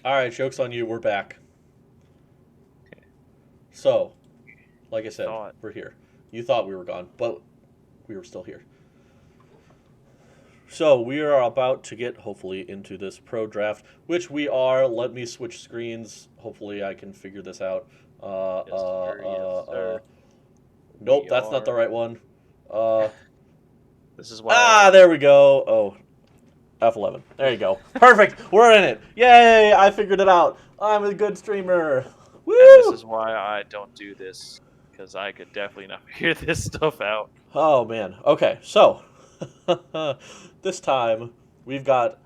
All right, joke's on you. We're back. So, like I said, Thought. we're here. You thought we were gone, but we were still here. So, we are about to get, hopefully, into this pro draft, which we are. Let me switch screens. Hopefully, I can figure this out. Uh, Yes, uh, sir. Yes, uh, uh. sir. Nope, We that's not the are. right one. Uh, This is why I. there we go. Oh, F11. There you go. Perfect. We're in it. Yay! I figured it out. I'm a good streamer. And this Woo! is why I don't do this, because I could definitely not figure this stuff out. Oh man. Okay, so this time we've got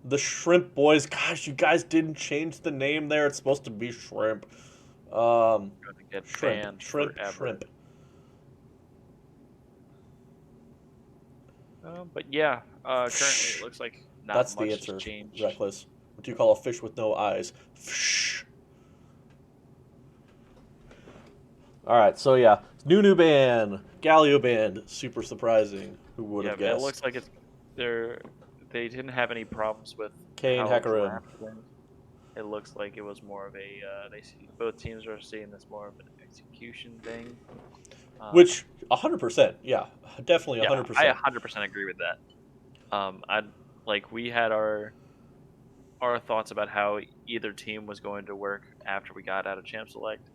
the Shrimp Boys. Gosh, you guys didn't change the name there. It's supposed to be Shrimp. Gonna get Shrimp, banned Shrimp, forever. Shrimp. But yeah, currently it Psh, looks like not that's the much has answer. changed. Reckless. What do you call a fish with no eyes? Psh. All right, so yeah, new band, Galio band. Super surprising. Who would Yeah, have it guessed? looks like they're they didn't have any problems with Kane how Hecarim. draft went. It looks like it was more of a they see both teams are seeing this more of an execution thing. Um, Which 100%, yeah, definitely yeah, I 100%. 100% agree with that. I like we had our thoughts about how either team was going to work after we got out of Champ Select,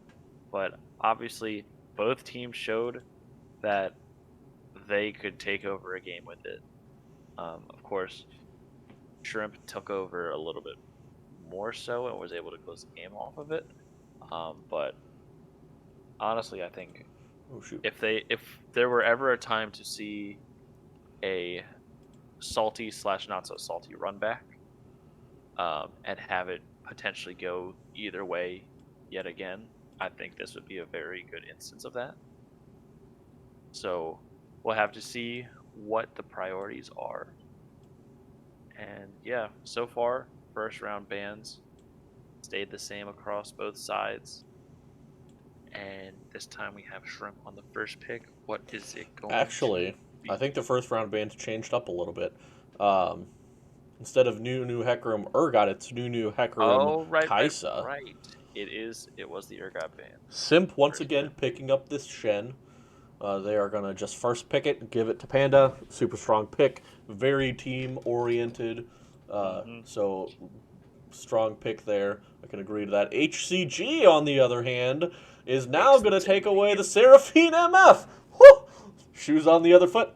but obviously both teams showed that they could take over a game with it. Of course, Shrimp took over a little bit more so and was able to close the game off of it. But honestly, I think Oh shoot. if there were ever a time to see a salty slash not so salty run back, and have it potentially go either way yet again, I think this would be a very good instance of that. So we'll have to see what the priorities are. And yeah, so far, first round bans stayed the same across both sides. And this time we have Shrimp on the first pick. What is it going to Actually, I be? think the first round bands changed up a little bit. Um, Instead of new Hecarim Urgot, it's new Hecarim Oh, right, right, Kaisa. right. It was the Urgot ban. Simp once First again pick. picking up this Shen. They are gonna just first pick it, give it to Panda. Super strong pick, very team oriented. Mm-hmm. So strong pick there. I can agree to that. HCG on the other hand is now Takes the gonna take away the Seraphine. Seraphine MF. Whew! Shoes on the other foot.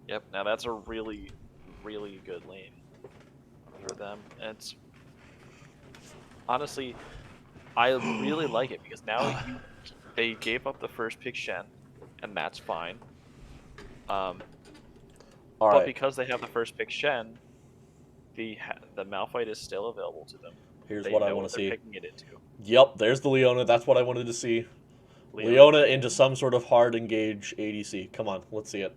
Yep, now that's a really, really good lane for them. And it's honestly, I really like it because now you they gave up the first pick Shen, and that's fine. Um, All but right. because they have the first pick Shen, the Malphite is still available to them. Here's They what I know want what to they're see. picking it into. Yep, there's the Leona. That's what I wanted to see. Leona Leona into King. some sort of hard engage ADC. Come on, let's see it.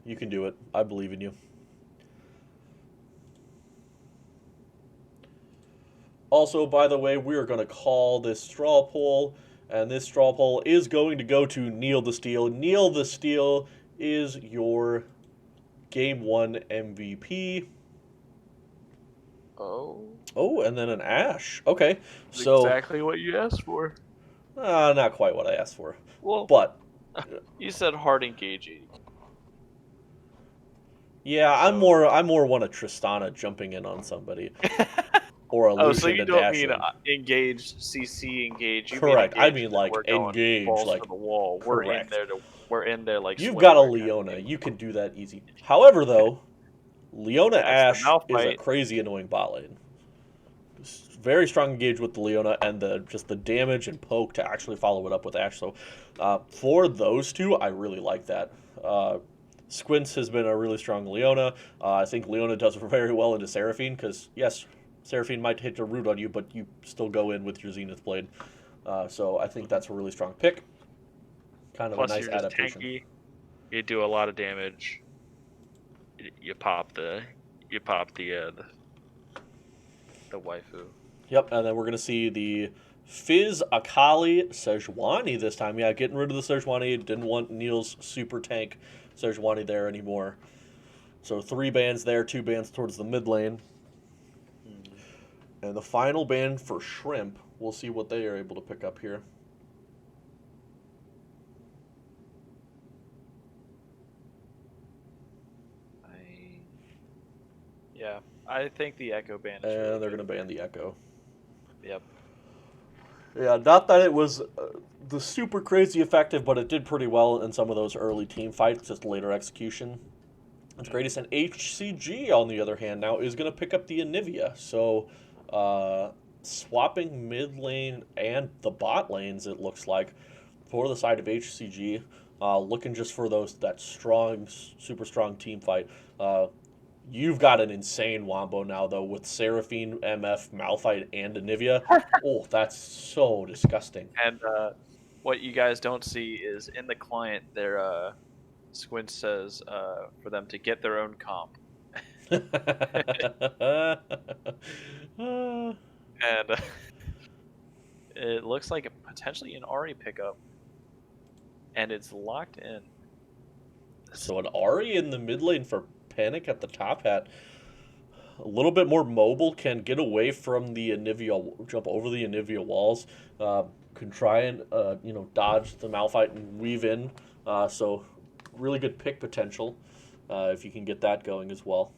You can do it. I believe in you. Also, by the way, we are going to call this straw poll, and this straw poll is going to go to Neil the Steel. Neil the Steel is your Game 1 MVP. Oh, Oh, and then an Ash. Okay, so exactly what you asked for. not quite what I asked for, Well, but you said hard engaging, yeah, so. I'm more one of Tristana jumping in on somebody or a Oh, so Lucian you to don't dash mean in. engage, CC engage. You mean Correct. I engage mean as in like we're going engage, balls to like the wall. correct. We're in there like You've got a swimwear kind of Leona. thing. You can do that easy. However, though, Leona That's the Ash is a Malphite. crazy annoying bot lane. Very strong engage with the Leona and the just the damage and poke to actually follow it up with Ash. So for those two, I really like that. Squints has been a really strong Leona. I think Leona does very well into Seraphine because yes, Seraphine might hit a root on you, but you still go in with your Zenith Blade. So I think Mhm. that's a really strong pick. Kind of a Plus, nice you're just adaptation. tanky. You do a lot of damage. You pop the waifu. Yep, and then we're gonna see the Fizz Akali Sejuani this time. Yeah, getting rid of the Sejuani. Didn't want Neil's super tank Sejuani there anymore. So three bans there, two bans towards the mid lane. Mhm. And the final ban for Shrimp, we'll see what they are able to pick up here. Yeah, I think the Echo ban is really And they're good. going to ban the Echo. Yep. Yeah, not that it was the super crazy effective, but it did pretty well in some of those early team fights, just later execution. It's greatest. And HCG, on the other hand, now is going to pick up the Anivia. So, swapping mid lane and the bot lanes, it looks like, for the side of HCG. Looking just for that strong, super strong team fight. You've got an insane wombo now, though, with Seraphine, MF, Malphite, and Anivia. Oh, that's so disgusting. And what you guys don't see is in the client, their Squint says for them to get their own comp, and it looks like potentially an Ari pickup, and it's locked in. So an Ari in the mid lane for Panic at the top hat. A little bit more mobile, can get away from the Anivia, jump over the Anivia walls, can try and dodge the Malphite and weave in. So really good pick potential if you can get that going as well.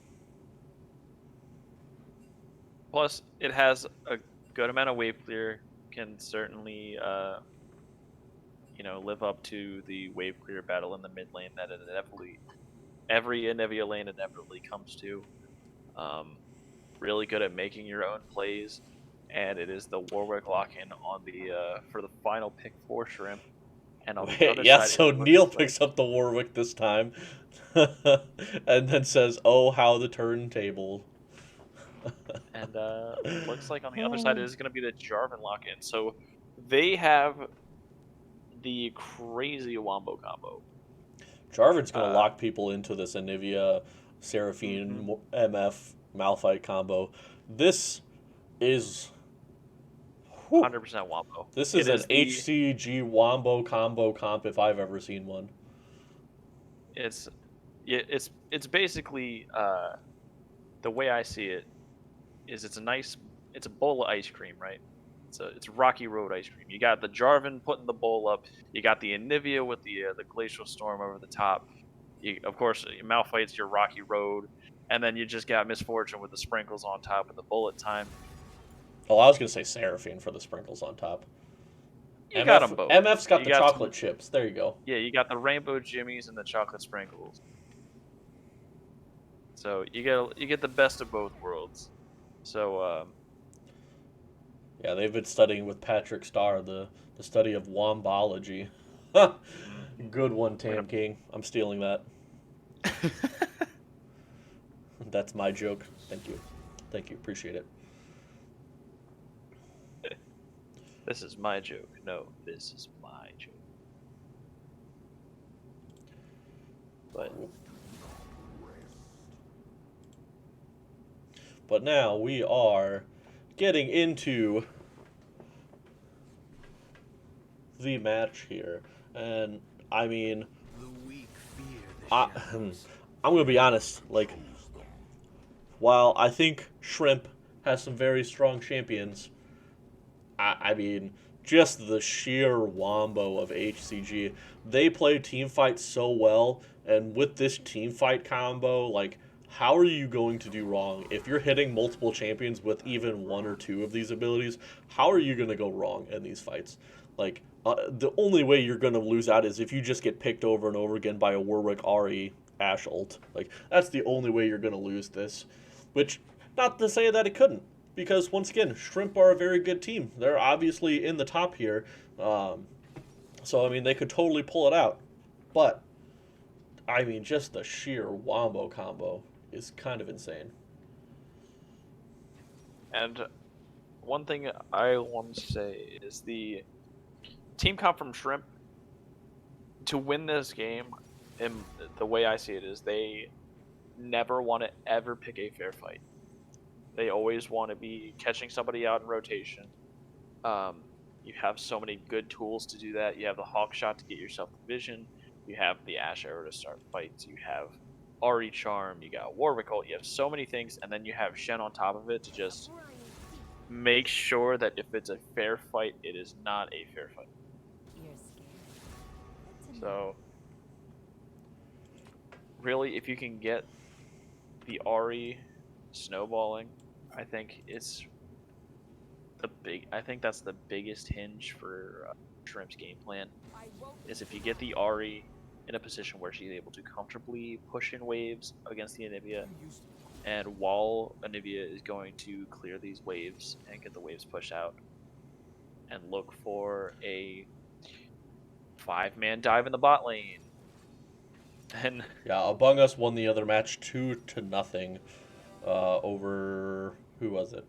Plus, it has a good amount of wave clear. Can certainly live up to the wave clear battle in the mid lane that it inevitably every Anivia lane inevitably comes to. Really good at making your own plays, and it is the Warwick lock-in on the for the final pick for Shrimp. And on the other Yeah, side, so it looks Neil like, picks up the Warwick this time, and then says, "Oh, how the turntable." and looks like on the other side it is going to be the Jarvan lock-in. So they have the crazy wombo combo. Jarvan's going to lock people into this Anivia, Seraphine, MF, Malphite combo. This is 100% wombo. This It is an is HCG wombo combo comp if I've ever seen one. it's it's basically the way I see it is it's a bowl of ice cream, right? It's Rocky Road ice cream. You got the Jarvan putting the bowl up. You got the Anivia with the glacial storm over the top. Of course, Malphite's your Rocky Road, and then you just got Misfortune with the sprinkles on top of the bullet time. Oh, I was gonna say Seraphine for the sprinkles on top. You got them both. MF's got You the got chocolate chips. There you go. Yeah, you got the rainbow jimmies and the chocolate sprinkles. So you get the best of both worlds. So yeah, they've been studying with Patrick Starr the study of wombology. Good one, Tam King. I'm stealing that. That's my joke. Thank you. Thank you. Appreciate it. This is my joke. No, this is my joke. But now we are getting into the match here. And I mean, I'm going to be honest. Like, while I think Shrimp has some very strong champions, I mean, just the sheer wombo of HCG. They play team fight so well, and with this team fight combo, like, how are you going to do wrong? If you're hitting multiple champions with even one or two of these abilities, how are you going to go wrong in these fights? Like, the only way you're going to lose out is if you just get picked over and over again by a Warwick Ari Ash ult. Like, that's the only way you're going to lose this. Which, not to say that it couldn't, because once again, Shrimp are a very good team. They're obviously in the top here, so I mean they could totally pull it out. But I mean, just the sheer wombo combo is kind of insane. And one thing I want to say is the team comp from Shrimp to win this game, and the way I see it is they never want to ever pick a fair fight. They always want to be catching somebody out in rotation. You have so many good tools to do that. You have the Hawk Shot to get yourself the vision. You have the Ash Arrow to start fights. You have Ari Charm. You got Warwick ult. You have so many things, and then you have Shen on top of it to just make sure that if it's a fair fight, it is not a fair fight. You're scared. Good to know. So, really, if you can get the Ari snowballing, I think it's I think that's the biggest hinge for Shrimp's game plan. Is if you get the Ari in a position where she's able to comfortably push in waves against the Anivia, and while Anivia is going to clear these waves and get the waves pushed out, and look for a 5-man dive in the bot lane. And Yeah, Among Us won the other match 2-0 over who was it?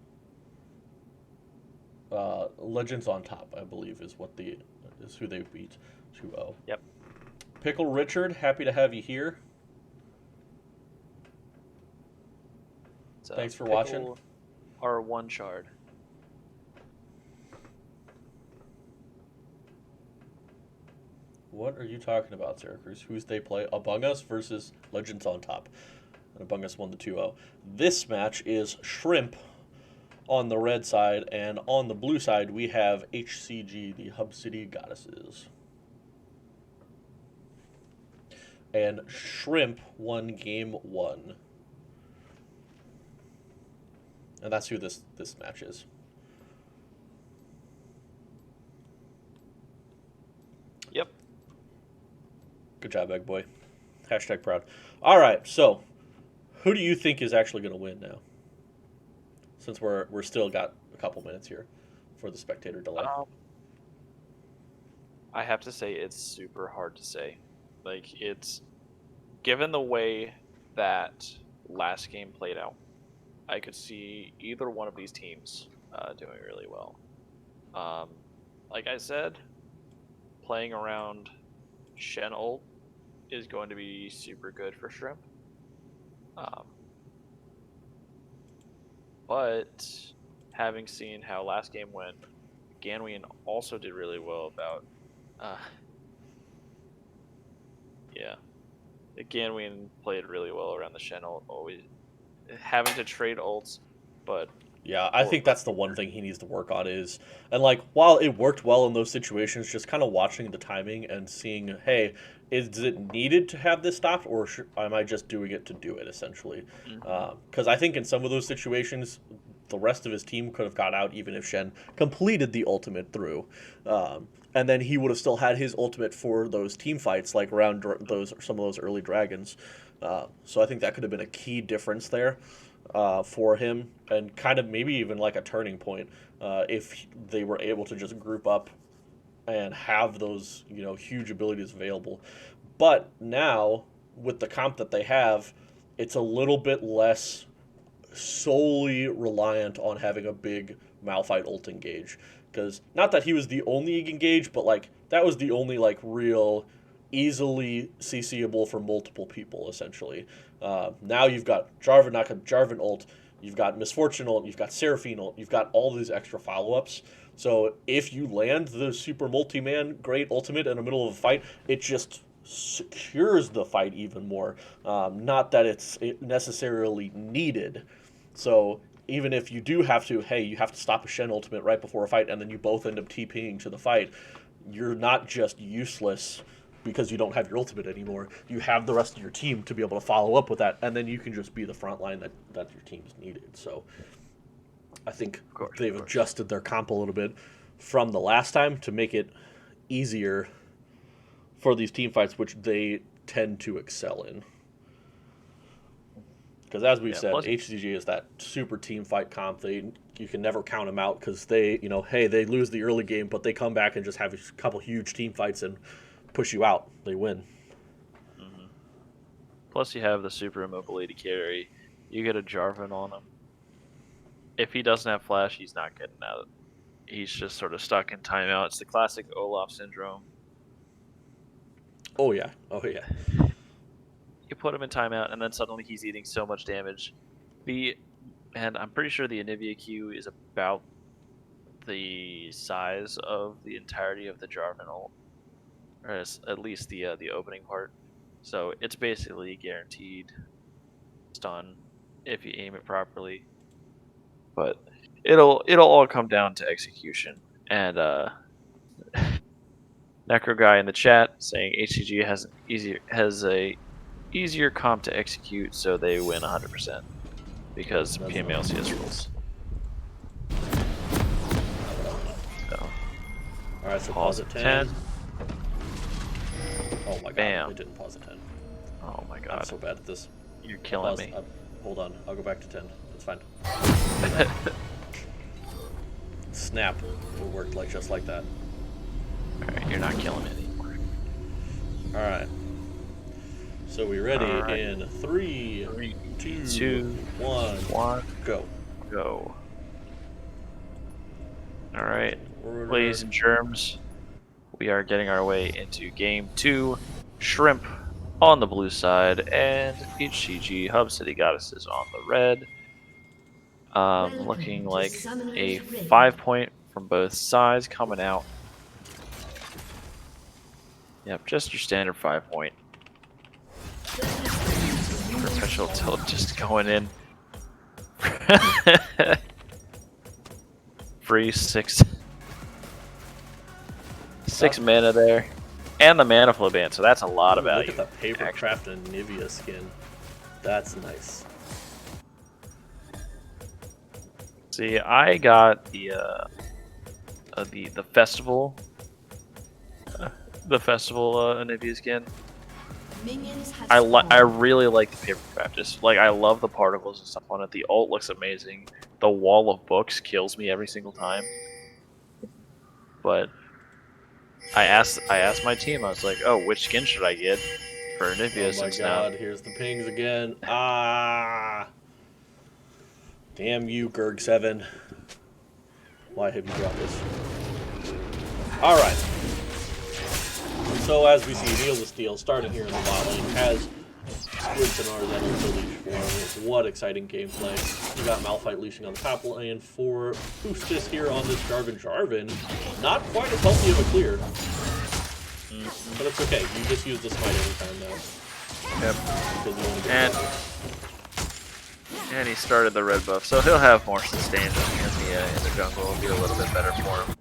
Legends on Top, I believe, is who they beat 2-0. Yep. Pickle Richard, happy to have you here. Thanks for watching. R1 shard. What are you talking about, Syracuse? Who's they play? Among Us versus Legends on Top. And Among Us won the 2-0. This match is Shrimp on the red side, and on the blue side we have HCG, the Hub City Goddesses. And Shrimp won game 1. And that's who this match is. Yep. Good job, Egg Boy. Hashtag proud. All right, so who do you think is actually going to win now? Since we're still got a couple minutes here for the spectator delay. I have to say it's super hard to say. Like, it's given the way that last game played out, I could see either one of these teams doing really well. Like I said, playing around Shen ult is going to be super good for Shrimp. But having seen how last game went, Ganwian also did really well about. Yeah. Ganwian played really well around the Shen ult, always having to trade ults, but. Yeah, I think that's the one thing he needs to work on is, and like while it worked well in those situations, just kind of watching the timing and seeing, hey, is it needed to have this stopped, or am I just doing it to do it essentially? Because I think in some of those situations, the rest of his team could have got out even if Shen completed the ultimate through, and then he would have still had his ultimate for those team fights, like around some of those early dragons. So I think that could have been a key difference there. For him, and kind of maybe even like a turning point if they were able to just group up and have those huge abilities available. But now with the comp that they have, it's a little bit less solely reliant on having a big Malphite ult engage, because not that he was the only engage, but like that was the only like real easily CCable for multiple people, essentially. Now you've got Jarvan ult, you've got Misfortune ult, you've got Seraphine ult, you've got all these extra follow-ups. So if you land the super multi-man great ultimate in the middle of a fight, it just secures the fight even more. Not that it's necessarily needed. So even if you do have to, you have to stop a Shen ultimate right before a fight, and then you both end up TPing to the fight, you're not just useless because you don't have your ultimate anymore. You have the rest of your team to be able to follow up with that, and then you can just be the front line that your team's needed. So I think they've adjusted their comp a little bit from the last time to make it easier for these team fights, which they tend to excel in. Because as we said, HCG is that super team fight comp. You can never count them out because they lose the early game, but they come back and just have a couple huge team fights and push you out. They win. Mm-hmm. Plus, you have the super immobility carry. You get a Jarvan on him. If he doesn't have flash, he's not getting out. He's just sort of stuck in timeout. It's the classic Olaf syndrome. Oh yeah. You put him in timeout, and then suddenly he's eating so much damage. And I'm pretty sure the Anivia Q is about the size of the entirety of the Jarvan ult, or at least the opening part. So it's basically guaranteed stun if you aim it properly. But it'll all come down to execution. And Necro guy in the chat saying HCG has a easier comp to execute, so they win 100% because PMLCS rules. So, Alright, so pause pause at at 10. 10. Oh my god, Bam. I didn't pause at 10. Oh my I'm god, so bad at this. you're killing me. Hold on, I'll go back to 10. That's fine. Snap. It worked like just like that. Alright, you're not killing me anymore. Alright. So we ready Alright. in 3, 3, 2, 2, 1, 1, go. go. Alright, Order. ladies and germs, we are getting our way into game 2. Shrimp on the blue side and HCG Hub City Goddesses on the red. Looking like a 5-point from both sides coming out. Yep, just your standard 5-point. Perpetual tilt just going in. Free 6 mana there. And the mana flow band, so that's a lot of value. Look at the Papercraft and Nivea skin. That's nice. See, I got the festival, Nivea skin. I really like the Papercraft. Just like I love the particles and stuff on it. The ult looks amazing. The wall of books kills me every single time. But I asked my team. I was like, "Oh, which skin should I get for Nivea?" Oh my god, here's the pings again. Ah! Damn you, Gerg7. Why have you dropped this? Alright. So as we see, Neil the Steel starting here in the bot lane has Squints and Arzen on the leash form. What exciting gameplay. You got Malphite leashing on the top lane for Boostis here on this Jarvan. Not quite as healthy of a clear. But it's okay, you just use the smite every time now. Yep. Because you want to get and he started the red buff, so he'll have more sustain in the jungle. It'll be a little bit better for him.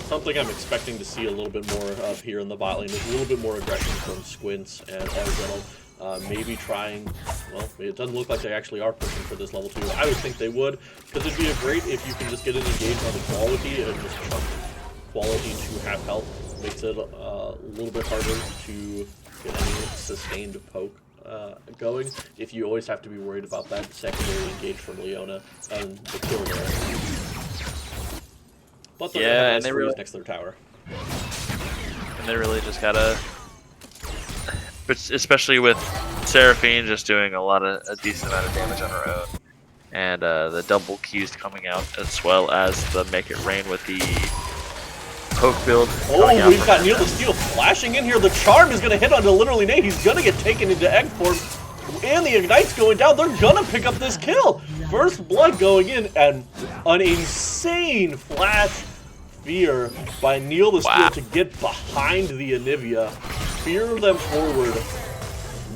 Something I'm expecting to see a little bit more of here in the bot lane is a little bit more aggression from Squints and Arzenal. Maybe trying, well, it doesn't look like they actually are pushing for this level 2. I would think they would, because it'd be great if you can just get an engage on the quality and just chunk quality to half health. Makes it a little bit harder to get any sustained poke going if you always have to be worried about that secondary engage from Leona and the kill there. But yeah, and they really next to their tower. And they really just gotta, especially with Seraphine just doing a decent amount of damage on her own, and the double Qs coming out as well as the Make It Rain with the poke build. Oh, we've got Neil the Steel flashing in here. The charm is gonna hit onto literally Nate. He's gonna get taken into egg form. And the Ignite's going down. They're gonna pick up this kill. First blood going in, and an insane flash fear by Neil the Steel to get behind the Anivia, fear them forward.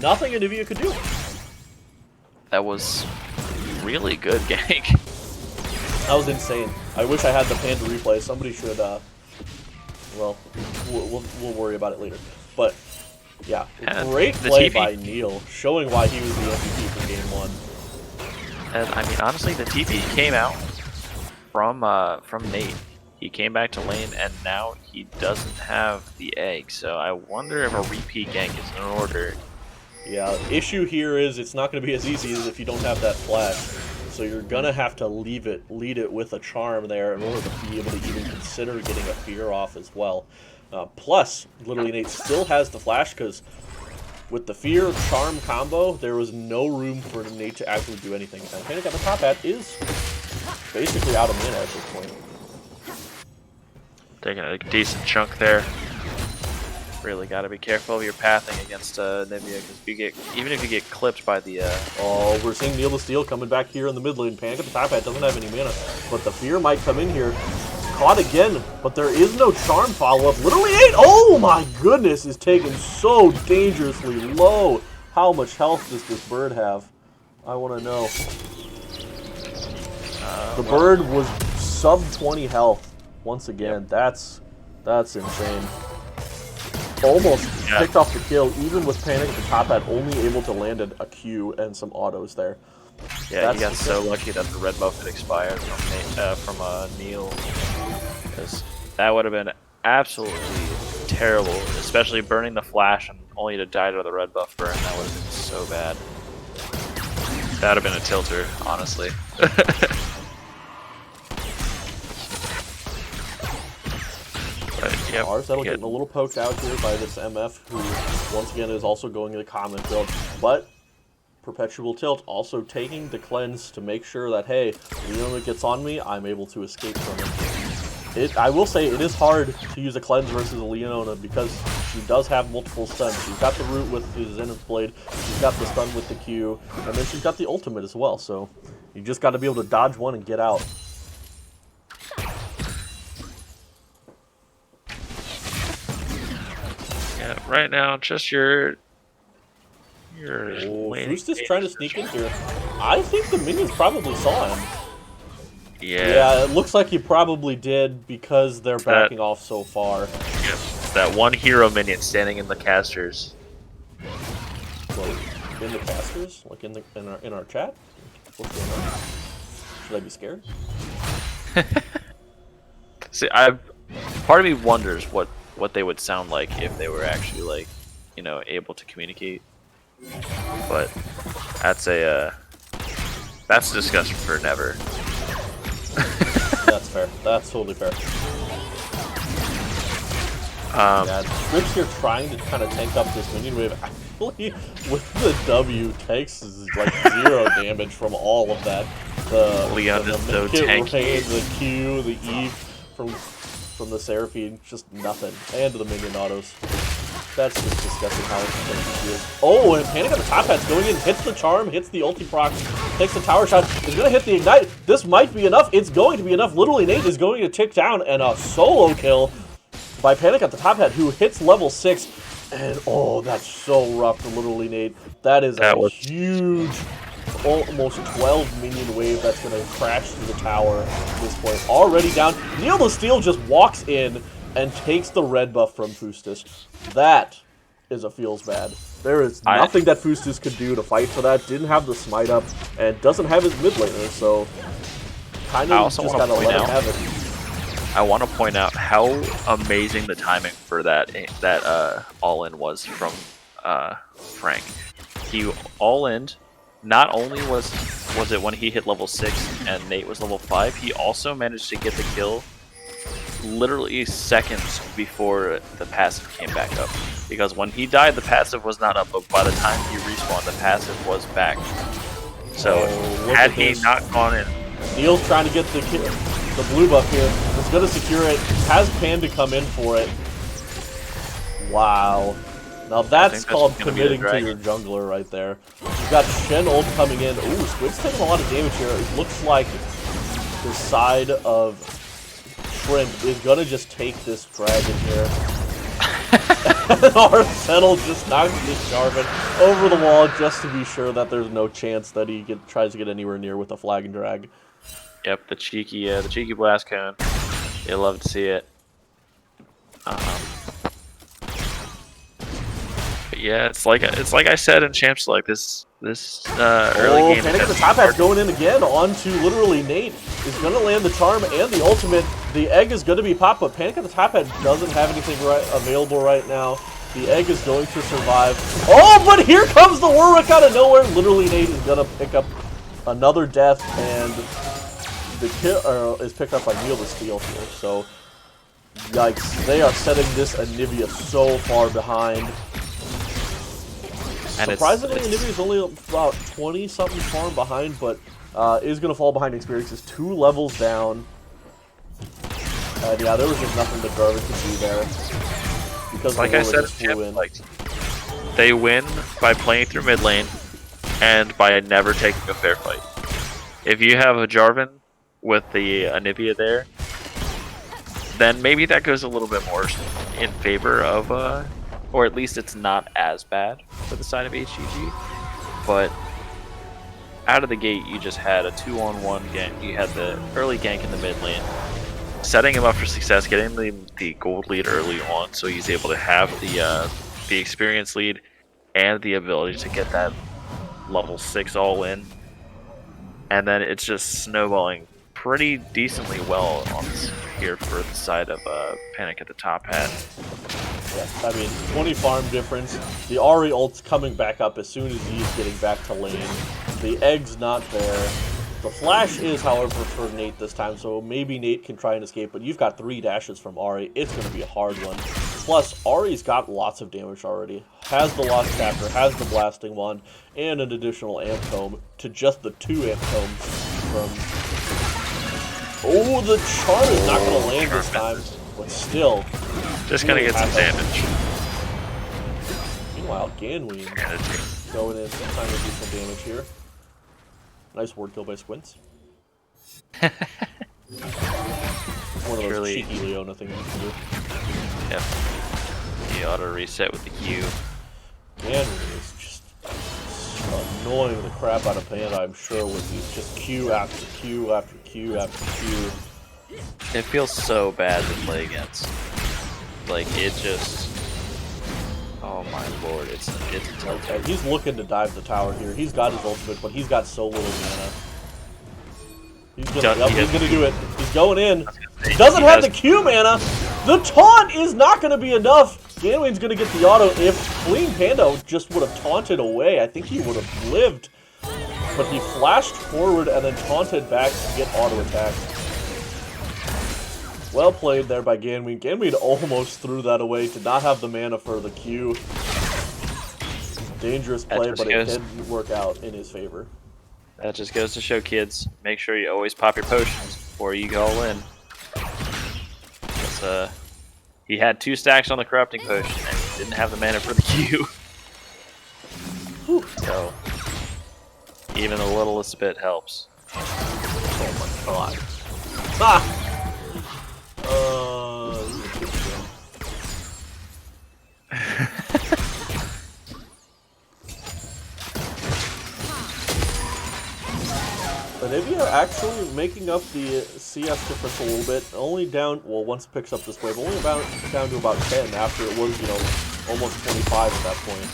Nothing Anivia could do. That was really good gank. That was insane. I wish I had the Panda replay. Somebody should, well, we'll worry about it later. But, yeah, great play by Neil, showing why he was the MVP for Game 1. And, I mean, honestly, the TP came out from Nate. He came back to lane, and now he doesn't have the egg, so I wonder if a repeat gank is in order. Yeah, issue here is it's not going to be as easy as if you don't have that flash. So you're going to have to lead it with a charm there in order to be able to even consider getting a fear off as well. Plus, literally Nate still has the flash, because with the fear charm combo, there was no room for Nate to actually do anything. And Panic at the top hat is basically out of mana at this point. Taking a decent chunk there. Really got to be careful of your pathing against Nivea, because even if you get clipped by the. Oh, we're seeing Neil the Steel coming back here in the mid lane. Panic at the top hat doesn't have any mana, but the fear might come in here. Caught again, but there is no charm follow up. Literally 8. Oh my goodness, is taken so dangerously low. How much health does this bird have? I want to know. The bird was sub 20 health once again. Yep. That's insane. Almost picked off the kill, even with Panic at the top hat, only able to land a Q and some autos there. Yeah, he got so lucky that the red buff had expired from Neil, because that would have been absolutely terrible, especially burning the flash and only to die to the red buff burn. That would have been so bad. That would have been a tilter, honestly. Yep, Settle getting a little poked out here by this MF, who once again is also going in the common build, but Perpetual Tilt also taking the cleanse to make sure that, hey, Leona gets on me, I'm able to escape from it. I will say it is hard to use a cleanse versus a Leona because she does have multiple stuns. She's got the root with the Zenith Blade, she's got the stun with the Q, and then she's got the ultimate as well, so you just got to be able to dodge one and get out. Yeah, right now, just your Who's just trying to sneak in here? I think the minions probably saw him. Yeah, it looks like he probably did because they're backing off so far. Yep, that one hero minion standing in the casters. Like in the casters, like in our chat. What's going on? Should I be scared? See, part of me wonders what they would sound like if they were actually, like, you know, able to communicate. But that's a discussion for never. That's fair. That's totally fair. Yeah, Scripps here trying to kind of tank up this minion wave. Actually, with the W, takes like 0 damage from all of that. Leon is so tanky. The Q, the E from the Seraphine, just nothing. And the minion autos. That's just disgusting how tanky she is. Oh, and Panic on the top hat's going in, hits the charm, hits the ulti proc, takes the tower shot, is going to hit the ignite. This might be enough. It's going to be enough. Literally, Nate is going to tick down, and a solo kill by Panic at the top hat, who hits level 6. And oh, that's so rough for Literally Nate. That is a huge, almost 12 minion wave that's going to crash through the tower at this point. Already down. Neil the Steel just walks in and takes the red buff from Fustus. That is a feels bad. There is nothing that Fustus could do to fight for that. Didn't have the smite up, and doesn't have his mid laner, so kind of just gotta let him have it. I want to point out how amazing the timing for that all-in was from Frank. He all-in. Not only was it when he hit level 6 and Nate was level 5, he also managed to get the kill literally seconds before the passive came back up. Because when he died, the passive was not up, but by the time he respawned, the passive was back. So had he not gone in... Neil's trying to get the blue buff here. It's going to secure it. Has Panda come in for it. Wow. Now that's called committing to your jungler right there. You've got Shen ult coming in. Ooh, Squid's taking a lot of damage here. It looks like the side of Shrimp is gonna just take this dragon here. Our Settle just knocks this Jarvan over the wall just to be sure that there's no chance that he tries to get anywhere near with a flag and drag. Yep, the cheeky blast cone. You'll love to see it. But yeah, it's like I said in Champs, like this early game. Panic at the top hat's going in again onto Literally Nate. Is going to land the charm and the ultimate. The egg is going to be popped, but Panic at the top hat doesn't have anything available right now. The egg is going to survive. Oh, but here comes the Warwick out of nowhere. Literally Nate is going to pick up another death, and the kill is picked up by Neil the Steel here. So, yikes. They are setting this Anivia so far behind. And surprisingly, Anivia is only about 20-something farm behind, but is going to fall behind experiences. 2 levels down. And yeah, there was just nothing that Garvin could do there. Because like I said, like, they win by playing through mid lane and by never taking a fair fight. If you have a Jarvan with the Anivia there, then maybe that goes a little bit more in favor of or at least it's not as bad for the side of HCG. But out of the gate, you just had a 2-on-1 gank. You had the early gank in the mid lane, setting him up for success, getting the gold lead early on, so he's able to have the experience lead and the ability to get that level 6 all in. And then it's just snowballing pretty decently well on this here for the side of Panic at the top hat. Yeah, I mean, 20 farm difference. The Ahri ult's coming back up as soon as he's getting back to lane. The egg's not there. The flash is, however, for Nate this time, so maybe Nate can try and escape, but you've got 3 dashes from Ahri. It's going to be a hard one. Plus, Ahri's got lots of damage already. Has the Lost Chapter, has the Blasting Wand, and an additional Amp Tome to just the 2 Amp Tomes from... Oh, the Charm is not going to land this time, but still... Just going to get some damage. Meanwhile, Ganween going in, trying to do some damage here. Nice ward kill by Squints. One of those cheeky Leona things you can do. Yep. The auto reset with the Q. Ganween is just annoying the crap out of Panda, I'm sure, with these just Q after Q after Q after Q. It feels so bad to play against. Like, it just... Oh my lord, it's okay, he's looking to dive the tower here. He's got his ultimate, but he's got so little mana. He's gonna do it. He's going in. He doesn't have the Q mana. The taunt is not gonna be enough. Ganween's gonna get the auto. If Clean Panda just would have taunted away, I think he would have lived. But he flashed forward and then taunted back to get auto attack. Well played there by Ganween. Ganween almost threw that away to not have the mana for the Q. Dangerous play, but it didn't work out in his favor. That just goes to show, kids, make sure you always pop your potions before you go all in. Because, he had 2 stacks on the Corrupting Potion and he didn't have the mana for the Q. So, even the littlest bit helps. Oh my god. Ah! But Nivea actually making up the CS difference a little bit. Only down, well, once it picks up this wave, only about down to about 10 after it was, you know, almost 25 at that point.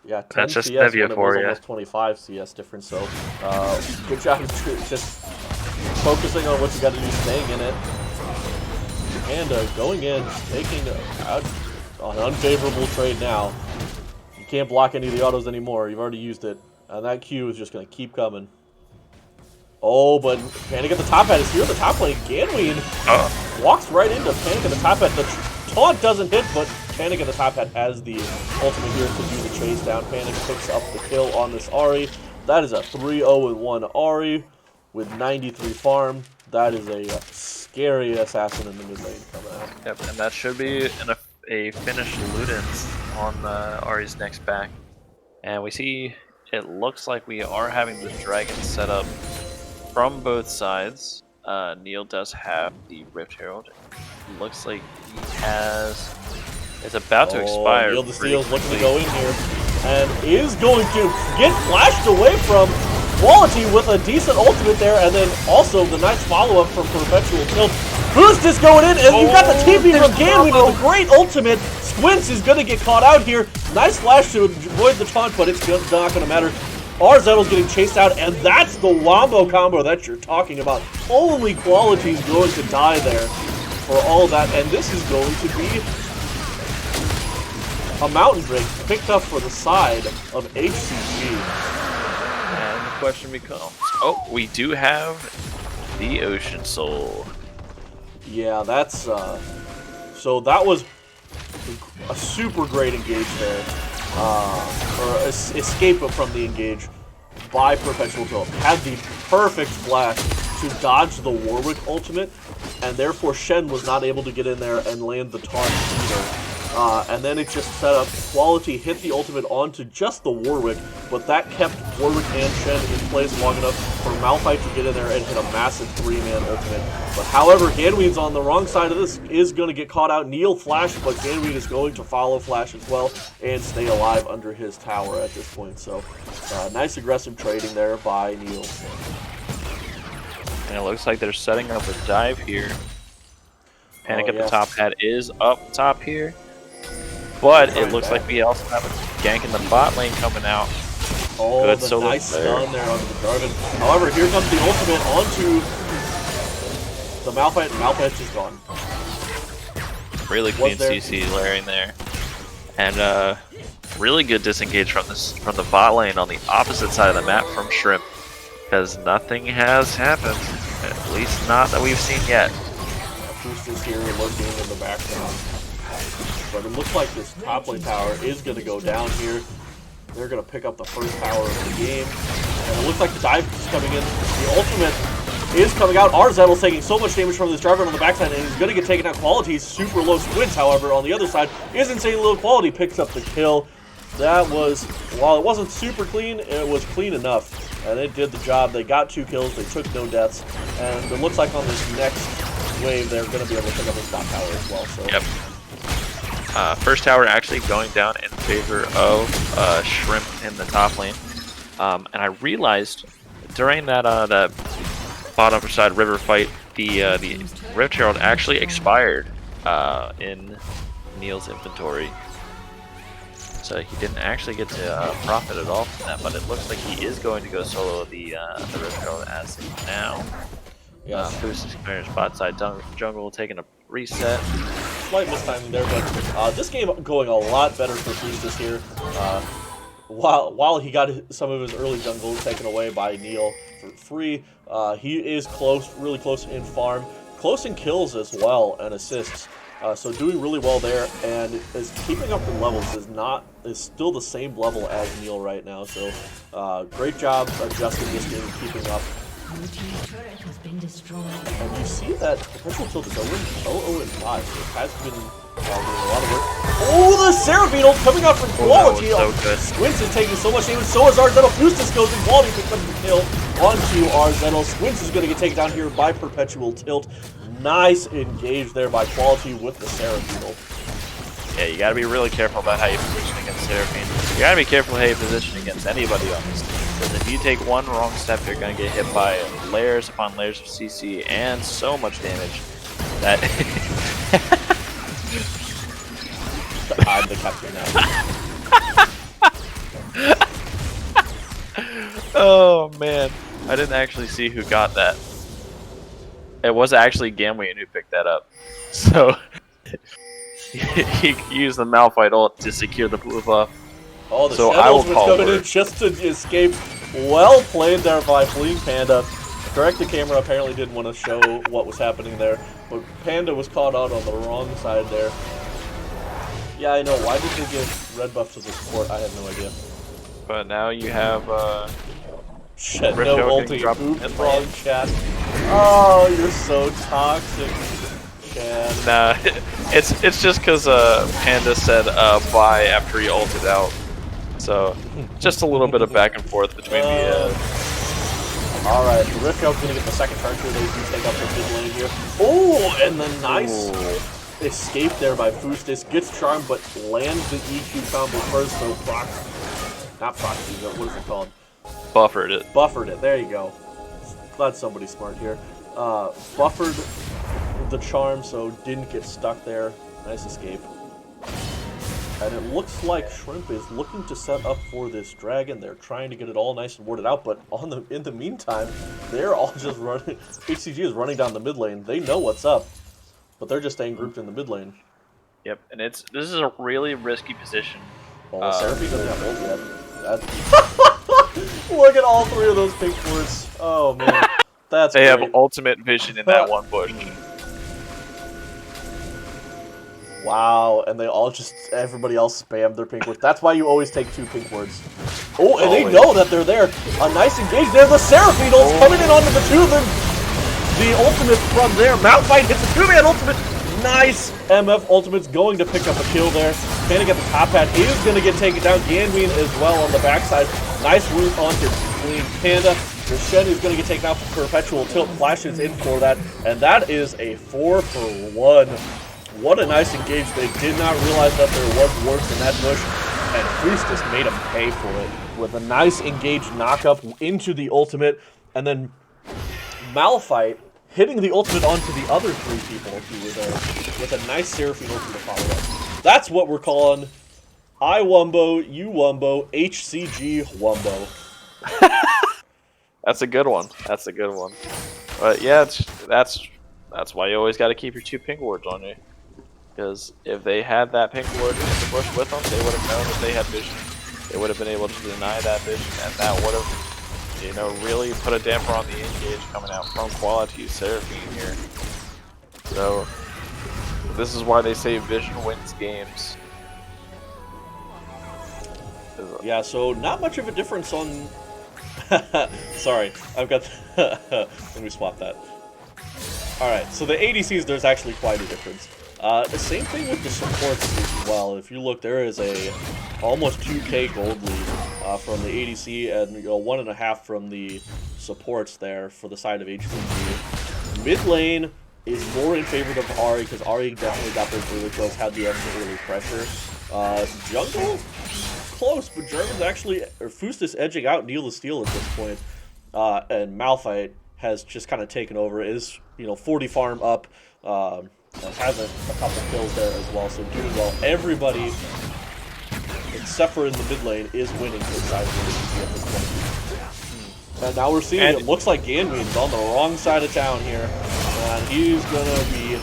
Yeah, 10 That's just CS Nivea when it for was you. almost 25 CS difference. So, good job just focusing on what you got to do, staying in it. And going in, taking out an unfavorable trade now. You can't block any of the autos anymore. You've already used it. And that Q is just going to keep coming. Oh, but Panic at the top hat is here. The top lane, Ganween walks right into Panic at the top hat. The taunt doesn't hit, but Panic at the top hat has the ultimate here to do the chase down. Panic picks up the kill on this Ahri. That is a 3-0-1 Ahri with 93 farm. That is a scary assassin in the mid lane coming out. Yep, and that should be a finished Ludens on Ahri's next back. And we see it looks like we are having the dragon set up from both sides. Neil does have the Rift Herald. It looks like he has... It's about to expire. Neil the Steel's looking to go in here. And is going to get flashed away from Quality with a decent ultimate there, and then also the nice follow-up from Perpetual Tilt. Boost is going in, and you've got the TP from Ganween with a great ultimate. Squints is going to get caught out here. Nice flash to avoid the taunt, but it's not going to matter. Arzettel's getting chased out, and that's the wombo combo that you're talking about. Only Quality's going to die there for all that, and this is going to be a Mountain Drake picked up for the side of HCG. And the question becomes, oh, we do have the Ocean Soul. Yeah, that's, so that was a super great engage there, or escape from the engage by Perpetual Tilt. Had the perfect flash to dodge the Warwick ultimate, and therefore Shen was not able to get in there and land the taunt either. and then it just set up. Quality hit the ultimate onto just the Warwick, but that kept Warwick and Shen in place long enough for Malphite to get in there and hit a massive 3-man ultimate. But however, Ganweed's on the wrong side of this, is going to get caught out. Neil Flash, but Ganweed is going to follow Flash as well and stay alive under his tower at this point. So nice aggressive trading there by Neil. And it looks like they're setting up a dive here. Panic at yes. the top hat is up top here. But it looks like we also have a gank in the bot lane coming out. Oh, good the solo nice player. stun there onto the Jarvan. However, here comes the ultimate onto the Malphite, and Malphite's just gone. Really clean CC layering there. And really good disengage from the bot lane on the opposite side of the map from Shrimp. Because nothing has happened. At least not that we've seen yet. Boost is here lurking in the background. But it looks like this top lane tower is going to go down here. They're going to pick up the first tower of the game. And it looks like the dive is coming in. The ultimate is coming out. Arzettel's taking so much damage from this Jarvan on the backside, and he's going to get taken out. Quality's super low. Squids, however, on the other side is insanely low. Quality picks up the kill. That was, while it wasn't super clean, it was clean enough. And it did the job. They got 2 kills. They took no deaths. And it looks like on this next wave, they're going to be able to pick up this top tower as well. So. Yep. First tower actually going down in favor of Shrimp in the top lane. And I realized during that that bottom side river fight, the Rift Herald actually expired in Neil's inventory. So he didn't actually get to profit at all from that, but it looks like he is going to go solo the Rift Herald as of now. Yes. Boost is clearing his bot side jungle, taking a reset. Slight mistiming there, but this game going a lot better for Boostus here. While he got some of his early jungle taken away by Neil for free, he is close, really close in farm, close in kills as well, and assists. So doing really well there, and is keeping up in levels is still the same level as Neil right now. So great job adjusting this game and keeping up. Blue team's turret has been destroyed. And you see that Perpetual Tilt is 0-5, so it has been doing a lot of work. Oh, the Seraphine coming out from Quality! Oh, so good. Squints is taking so much damage, so is Arzettel. Boostus goes and Quality picks up the kill onto Arzettel. Squints is going to get taken down here by Perpetual Tilt. Nice engage there by Quality with the Seraphine. Yeah, you gotta be really careful about how you position against Seraphine. You gotta be careful how you position against anybody on this team. Because if you take one wrong step, you're gonna get hit by layers upon layers of CC and so much damage that I'm the captain now. Oh man, I didn't actually see who got that. It was actually Gamween who picked that up. So he used the Malphite ult to secure the blue buff. Oh, the so Shadows was coming in just to escape. Well played there by Fleeing Panda. Direct to camera apparently didn't want to show what was happening there, but Panda was caught out on the wrong side there. Yeah, I know. Why did they give red buff to the support? I have no idea. But now you have Shit, Rift no Herald ulti. getting dropped Oops, in wrong lane. chat. Oh, you're so toxic, Chad. Nah, it's just because Panda said bye after he ulted out. So just a little bit of back and forth between the. Alright, the Rift Herald's gonna get the second charge here. They do take up the mid lane here. Oh, and the nice escape there by Boostus. Gets charmed, but lands the EQ combo first, so not Proxy, but what is it called? Buffered it. Buffered it, there you go. Glad somebody's smart here. Buffered the charm, so didn't get stuck there. Nice escape. And it looks like Shrimp is looking to set up for this dragon. They're trying to get it all nice and warded out, but in the meantime, they're all just running. HCG is running down the mid lane. They know what's up, but they're just staying grouped in the mid lane. Yep, and this is a really risky position. Oh, Seraphine doesn't have ult yet. Look at all 3 of those pink words. Oh man, that's They great. have ultimate vision in that one bush. Wow, and they all everybody else spammed their pink words. That's why you always take 2 pink words. Oh, and they know that they're there. A nice engage there. The Seraphine ult's coming in onto the 2 of them. The ultimate from there. Malphite hits the 2-man ultimate. Nice! MF Ultimate's going to pick up a kill there. Panic at the top hat is going to get taken down. Ganween as well on the backside. Nice root onto Clean Panda. Shen is going to get taken out for Perpetual Tilt. Flashes in for that. And that is a 4-for-1. What a nice engage. They did not realize that there was worse in that bush. And Boostus made him pay for it with a nice engaged knockup into the ultimate. And then Malphite hitting the ultimate onto the other 3 people who were there with a nice Seraphine ultimate follow-up. That's what we're calling I Wumbo, you Wumbo, HCG Wumbo. That's a good one. That's a good one. But yeah, that's why you always got to keep your 2 pink wards on you. Because if they had that pink ward in the bush with them, they would have known that they had vision. They would have been able to deny that vision, and that would have, you know, really put a damper on the engage coming out from quality Seraphine here. So this is why they say vision wins games. Yeah, so not much of a difference on... Sorry, I've got... Let me swap that. Alright, so the ADCs, there's actually quite a difference. The same thing with the supports as well. If you look, there is a almost 2k gold lead from the ADC and 1.5 from the supports there for the side of HCG. Mid lane is more in favor of Ahri because Ahri definitely got those early kills, had the extra early pressure. Jungle, close, but German's actually, or Fustus edging out Neil the Steel at this point. And Malphite has just kind of taken over, is 40 farm up. Has a couple kills there as well, so doing well. Everybody, except for in the mid lane, is winning for the side of the ADC at this point. And now we're seeing it looks like Ganween's on the wrong side of town here. And he's gonna be...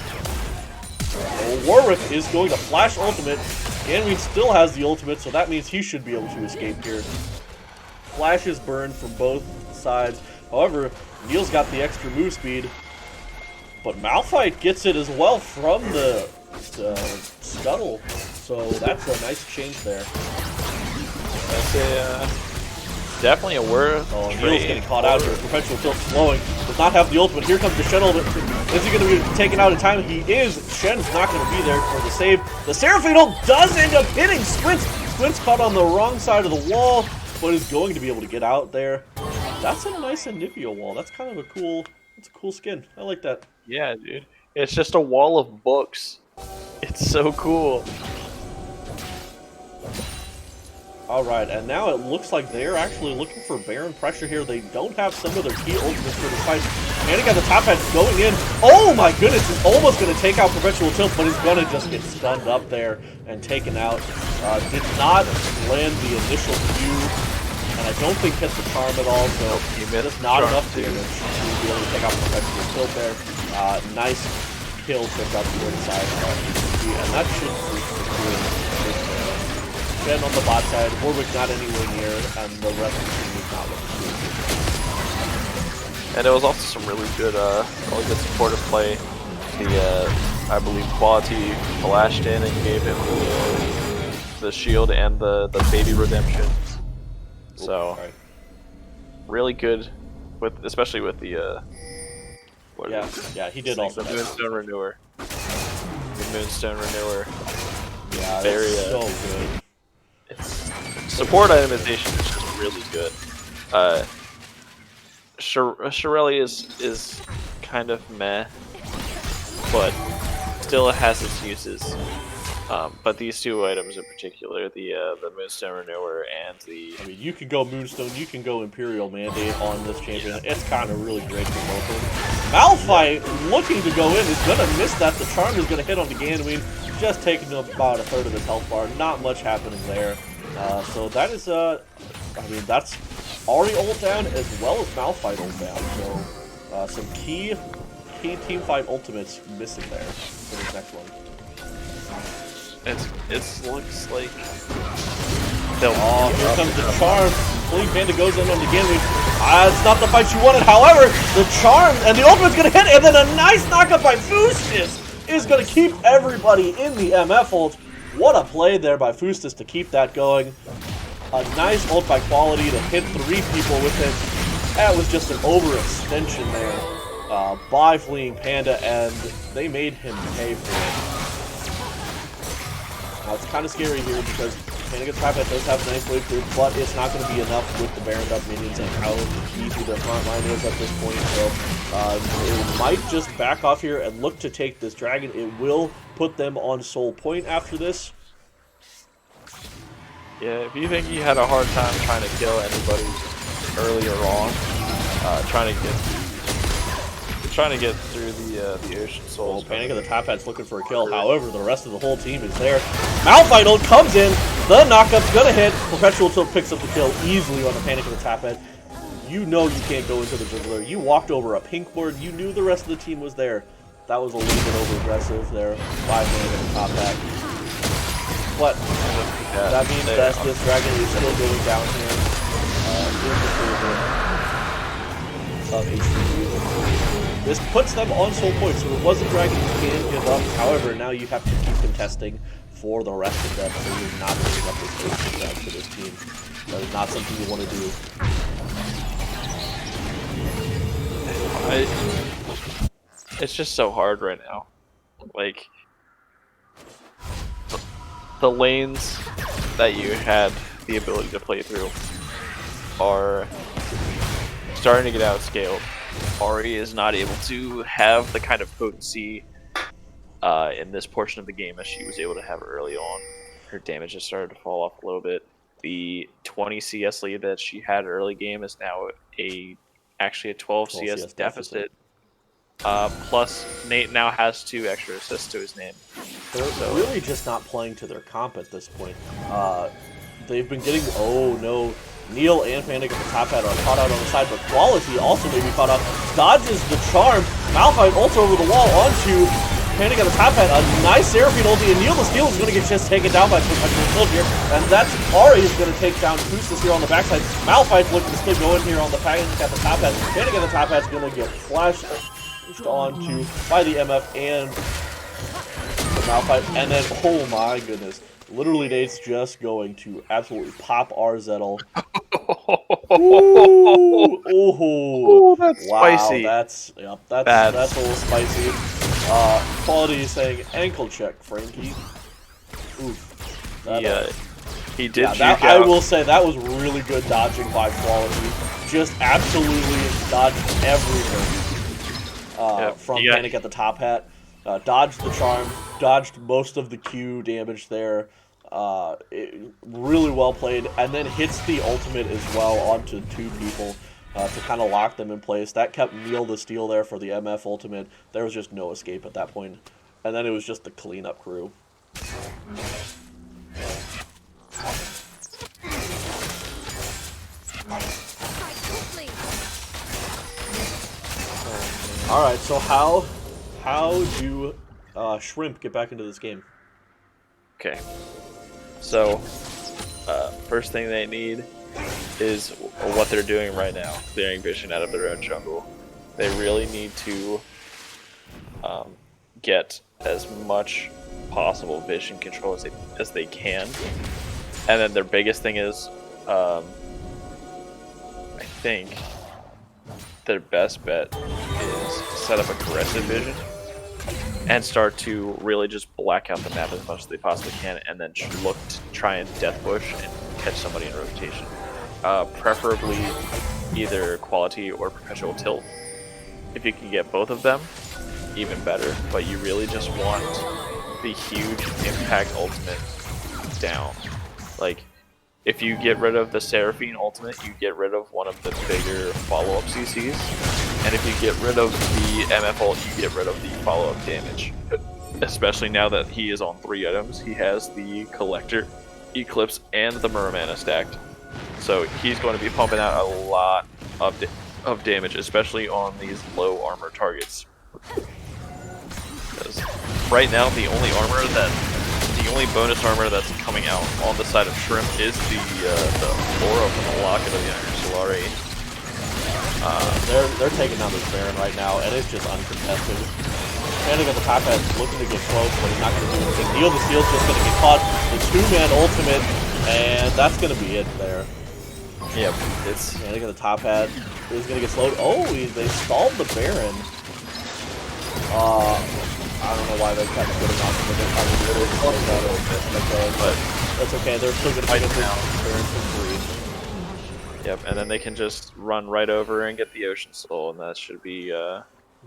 Warwick is going to flash ultimate. Ganween still has the ultimate, so that means he should be able to escape here. Flashes burn from both sides. However, Neil's got the extra move speed. But Malphite gets it as well from the scuttle, so that's a nice change there. That's definitely a worth. Oh, Neil's getting caught out here. Perpetual Tilt slowing. Does not have the ultimate. Here comes the Shen ultimate. Is he going to be taken out in time? He is. Shen's not going to be there for the save. The Seraphine ult does end up hitting Squints. Squints caught on the wrong side of the wall, but is going to be able to get out there. That's a nice Anivia wall. That's kind of a cool... It's a cool skin. I like that. Yeah, dude. It's just a wall of books. It's so cool. Alright, and now it looks like they're actually looking for Baron pressure here. They don't have some of their key ultimates for this fight. Panic at the top edge going in. Oh my goodness, he's almost going to take out Perpetual Tilt, but he's going to just get stunned up there and taken out. Did not land the initial Q. And I don't think hit the charm at all, so just not enough damage to be able to take out Perpetual Tilt there. Nice kill picked up to the side of and that should be good. Shen on the bot side, Warwick not anywhere near, and the rest of the team is not looking good. And it was also some really good supportive play. The I believe quality flashed in and gave him the shield and the baby redemption. So, really good, especially with the yeah, he did also the Moonstone Renewer. The Moonstone Renewer. Yeah, very so good. It's support itemization is just really good. Shirelli is kind of meh, but still it has its uses. But these 2 items in particular, the Moonstone Renewer and the... I mean, you can go Moonstone, you can go Imperial Mandate on this champion. It's kind of really great for both of them. Malphite looking to go in is going to miss that. The Charm is going to hit on the Ganween, just taking about a third of his health bar. Not much happening there. So that is, I mean, that's Ahri ult down as well as Malphite ult down. So some key team fight ultimates missing there for this next one. It looks like... Oh, here comes the Charm. Clean Panda goes in on the Ganween. It's not the fight you wanted. However, the Charm and the ultimate's going to hit, and then a nice knockup by Fustus is going to keep everybody in the MF ult. What a play there by Fustus to keep that going. A nice ult by Quality to hit 3 people with it. That was just an overextension there. by Fleeing Panda, and they made him pay for it. Now, it's kind of scary here because Panda gets Trap does have a nice wave through, but it's not going to be enough with the Baron Up minions and how easy their front line is at this point. So it might just back off here and look to take this dragon. It will put them on soul point after this. Yeah, if you think you had a hard time trying to kill anybody early or wrong, trying to get through the Ocean Souls. Panic of the Top Hat's looking for a kill. However, the rest of the whole team is there. Malphite comes in. The knockup's gonna hit. Perpetual Tilt picks up the kill easily on the Panic of the Top Hat. You know you can't go into the juggler. You walked over a pink board. You knew the rest of the team was there. That was a little bit over aggressive there by Panic of the Top Hat. But that means that this dragon is still going down here. Of HCG. This puts them on soul point, so it was a dragon you can give up. However, now you have to keep contesting for the rest of them, so you're not giving up this first down to this team. That is not something you want to do. It's just so hard right now. Like, the lanes that you had the ability to play through are starting to get outscaled. Ari is not able to have the kind of potency in this portion of the game as she was able to have early on. Her damage has started to fall off a little bit. The 20 CS lead that she had early game is now actually a 12 CS deficit. Plus, Nate now has 2 extra assists to his name. They're really just not playing to their comp at this point. They've been getting... Oh, no. Neil and Panic at the Top Hat are caught out on the side, but Quality also may be caught out. Dodges the charm. Malphite ults over the wall onto Panic at the Top Hat. A nice Seraphine ulti, and Neil the Steel is going to get just taken down by Perpetual Tilt here. And that's Ari is going to take down Kustis here on the backside. Malphite's looking to still go in here on the Panic at the Top Hat. Panic at the Top Hat's going to get flashed onto by the MF and the Malphite. And then, oh my goodness. Literally, Nate's just going to absolutely pop our Zettel. Ooh, oh, that's wow, spicy. That's a little spicy. Quality is saying ankle check, Frankie. Oof. He did. Yeah, I will say that was really good dodging by Quality. Just absolutely dodged everything from Panic at the Top Hat. Dodged the charm, dodged most of the Q damage there. Really well played, and then hits the ultimate as well onto 2 people to kind of lock them in place. That kept Neil the Steel there for the MF ultimate. There was just no escape at that point. And then it was just the cleanup crew. Alright, so how do Shrimp get back into this game? Okay. So, first thing they need is what they're doing right now, clearing vision out of their own jungle. They really need to get as much possible vision control as they can. And then their biggest thing is, I think, their best bet is set up aggressive vision and start to really just black out the map as much as they possibly can, and then look to try and death bush and catch somebody in rotation. Preferably either Quality or Perpetual Tilt. If you can get both of them, even better, but you really just want the huge impact ultimate down. Like, if you get rid of the Seraphine ultimate, you get rid of one of the bigger follow-up CCs. And if you get rid of the MF ult, you get rid of the follow-up damage. Especially now that he is on 3 items. He has the Collector, Eclipse, and the Muramana stacked. So he's going to be pumping out a lot of damage, especially on these low armor targets. Because right now, the only bonus armor that's coming out on the side of Shrimp is the Aura from the Locket of the Iron Solari. They're taking down this Baron right now, and it's just uncontested. Panic at the Top Hat looking to get close, but he's not going to do anything. Neil the Steel's just going to get caught. The 2-man ultimate, and that's going to be it there. Yep, it's And again, the top hat is going to get slowed. Oh, they stalled the Baron. I don't know why they kept getting off of it. They're probably really slow down, but that's okay. They're still going to get this Baron for free. Yep, and then they can just run right over and get the Ocean Soul, and that should be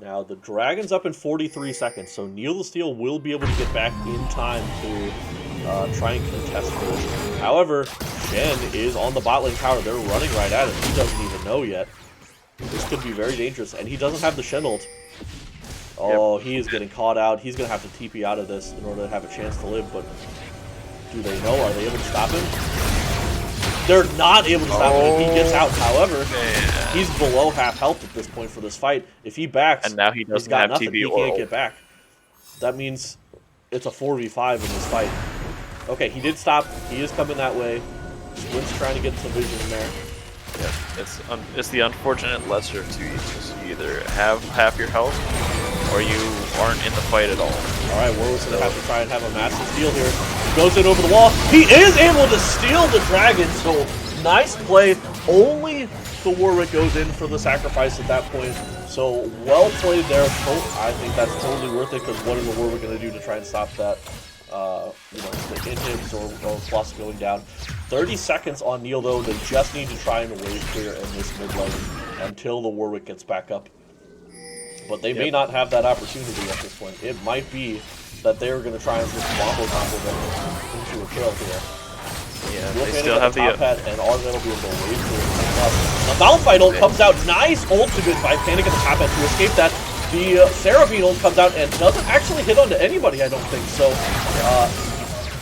Now, the Dragon's up in 43 seconds, so Neil the Steel will be able to get back in time to try and contest for this. However, Shen is on the bot lane tower. They're running right at it. He doesn't even know yet. This could be very dangerous, and he doesn't have the Shen ult. Oh, he is getting caught out. He's going to have to TP out of this in order to have a chance to live, but do they know? Are they able to stop him? They're not able to stop him. He gets out. However, he's below half health at this point for this fight. If he backs, and now he's got nothing. He can't get back. That means it's a 4v5 in this fight. Okay, he did stop. He is coming that way. Squint's trying to get some vision in there. Yeah, it's the unfortunate lesser of two evils. You either have half your health, or you aren't in the fight at all. All right, Warwick's going to have to try and have a massive steal here. He goes in over the wall. He is able to steal the Dragon, so nice play. Only the Warwick goes in for the sacrifice at that point. So well played there. I think that's totally worth it, because what is the Warwick going to do to try and stop that? The inhibs or plus going down. 30 seconds on Neil, though. They just need to try and wave clear in this mid lane until the Warwick gets back up. But they may not have that opportunity at this point. It might be that they're going to try and just combo them into a kill here. Yeah, they still have the top hat, and Argyle will be able to wave clear. The Malphite ult comes out. Nice ultimate by Panic at the top hat to escape that. The Seraphine ult comes out and doesn't actually hit onto anybody, I don't think. So,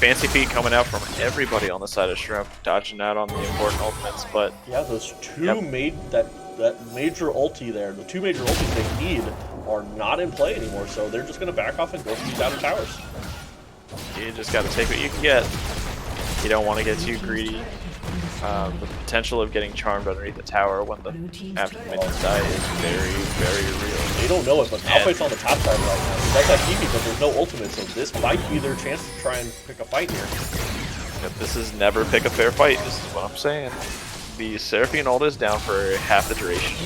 fancy feet coming out from everybody on the side of Shrimp, dodging out on the important ultimates, but yeah, those two that major ulti there, the two major ultis they need are not in play anymore, so they're just going to back off and go for these outer towers. You just got to take what you can get. You don't want to get too greedy. The potential of getting charmed underneath the tower when after the minions die is very, very real. They don't know it, but Malphite's on the top side right now. He does have TP, but there's no ultimate, so this might be their chance to try and pick a fight here. But this is never pick a fair fight. This is what I'm saying. The Seraphine ult is down for half the duration.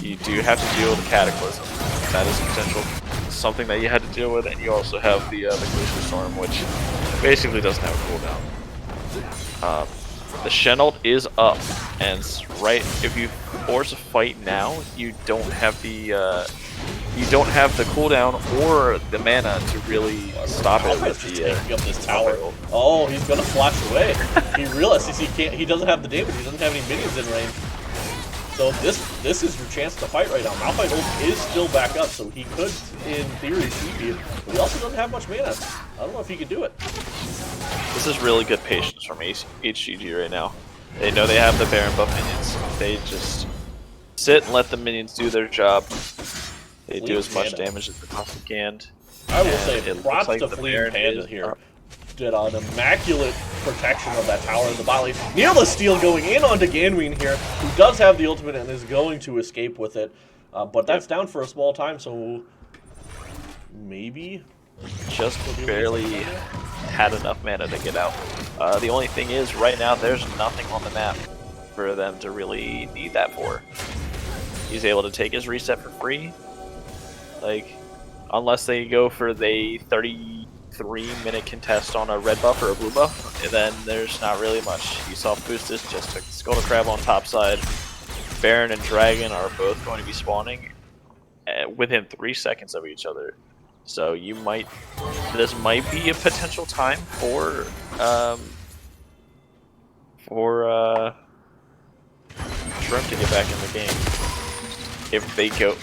You do have to deal with the Cataclysm. That is potential something that you had to deal with, and you also have the Glacier Storm, which basically doesn't have a cooldown. The Shen ult is up, and if you force a fight now, you don't have the cooldown or the mana to really stop it with the taking up this tower. Oh, he's gonna flash away. He realizes he doesn't have the damage. He doesn't have any minions in range. So this is your chance to fight right now. Malphite ult is still back up, so he could, in theory, TP, but he also doesn't have much mana. I don't know if he can do it. This is really good patience from HCG right now. They know they have the Baron buff minions. They just sit and let the minions do their job. They do as much damage as they possibly can. I will say, props to Fleeing Panda here. Did an immaculate protection of that tower in the bot lane. Neil the Steel going in onto Ganween here, who does have the ultimate and is going to escape with it. But that's down for a small time, so maybe just barely had enough mana to get out. The only thing is, right now, there's nothing on the map for them to really need that for. He's able to take his reset for free. Like, unless they go for the 33-minute contest on a red buff or a blue buff, then there's not really much. You saw Boostus just took Skull Crab on top side. Baron and Dragon are both going to be spawning within 3 seconds of each other. So this might be a potential time for Shrimp to get back in the game. If they go,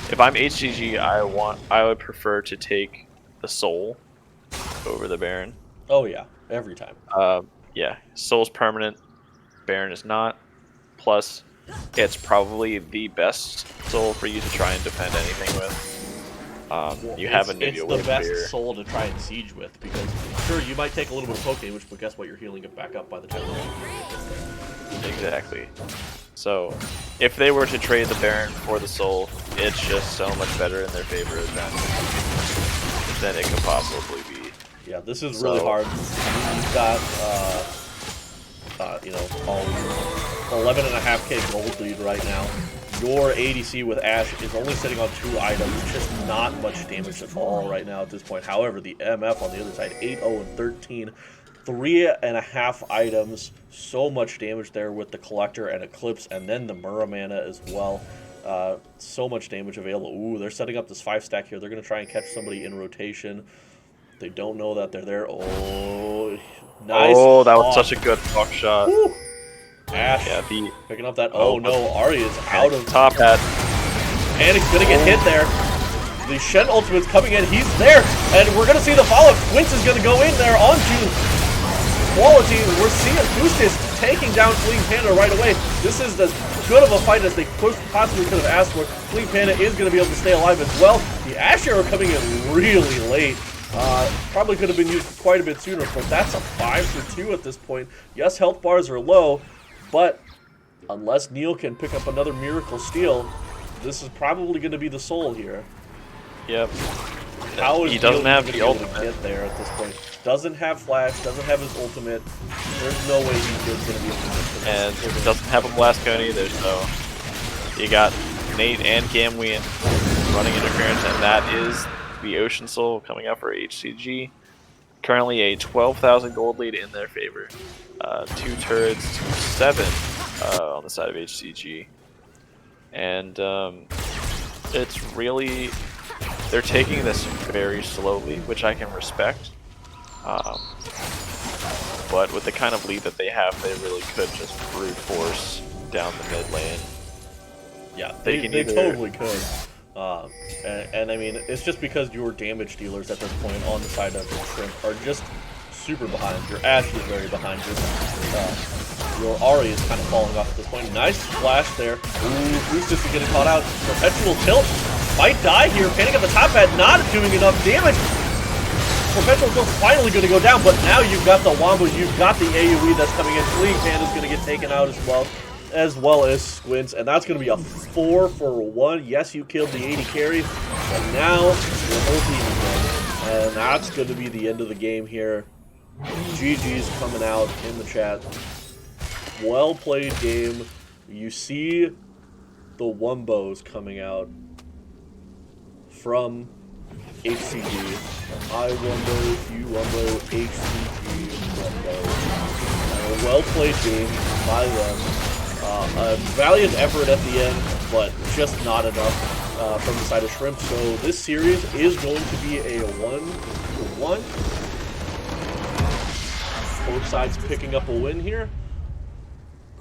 if I'm HCG, I would prefer to take the Soul over the Baron. Oh yeah, every time. Yeah, Soul's permanent, Baron is not. Plus, it's probably the best Soul for you to try and defend anything with. You have a Nivea It's the best here. soul to try and siege with, because sure, you might take a little bit of poke damage, but guess what? You're healing it back up by the time you Exactly. So, if they were to trade the Baron for the Soul, it's just so much better in their favor than it could possibly be. Yeah, this is really hard. You've got all 11.5k gold lead right now. Your ADC with Ashe is only sitting on 2 items, just not much damage at all right now at this point. However, the MF on the other side, 8-0-13, 3.5 items, so much damage there with the Collector and Eclipse, and then the Muramana as well. So much damage available. Ooh, they're setting up this 5-stack here. They're going to try and catch somebody in rotation. They don't know that they're there. Oh, nice. Oh, that was hawk. such a good hawk shot. Woo. Ashe Yeah, picking up that. Oh no, Ari is out of top hat. Panic's gonna get hit there. The Shen ultimate's coming in. He's there, and we're gonna see the follow-up. Quince is gonna go in there onto Quality. We're seeing Boostis taking down Fleeing Panda right away. This is as good of a fight as they possibly could have asked for. Fleeing Panda is gonna be able to stay alive as well. The Ashe arrow coming in really late. Probably could have been used quite a bit sooner, but that's a 5-for-2 at this point. Yes, health bars are low, but unless Neil can pick up another miracle steal, this is probably going to be the soul here. Yep. How is He doesn't Neil have gonna the be able to ultimate. get there at this point? Doesn't have flash, doesn't have his ultimate. There's no way he's going to be able to get to And this. doesn't have a blast cone either, so you got Nate and Gamwee running interference, and that is the Ocean Soul coming out for HCG. Currently a 12,000 gold lead in their favor. 2 turrets to 7 on the side of HCG. And it's really, they're taking this very slowly, which I can respect. But with the kind of lead that they have, they really could just brute force down the mid lane. Yeah, They they can either- totally could. And I mean, it's just because your damage dealers at this point on the side of your Shrimp are just super behind. Your Ashe is very behind. Your Ari is kind of falling off at this point. Nice splash there. Ooh, Boostis is getting caught out. Perpetual tilt. Might die here. Panic at the top hat, not doing enough damage. Perpetual tilt's finally going to go down, but now you've got the Wombo, you've got the AoE that's coming in. Fleeing Panda's going to get taken out as well as Squints, and that's going to be a 4-for-1. Yes, you killed the 80 carry, but now your whole team is dead. And that's going to be the end of the game here. GG's coming out in the chat. Well played game. You see the Wombos coming out from HCG. I Wombo, you Wombo, HCG Wombo. A well played game by them. A valiant effort at the end, but just not enough from the side of Shrimp. So this series is going to be a 1-1. Both sides picking up a win here.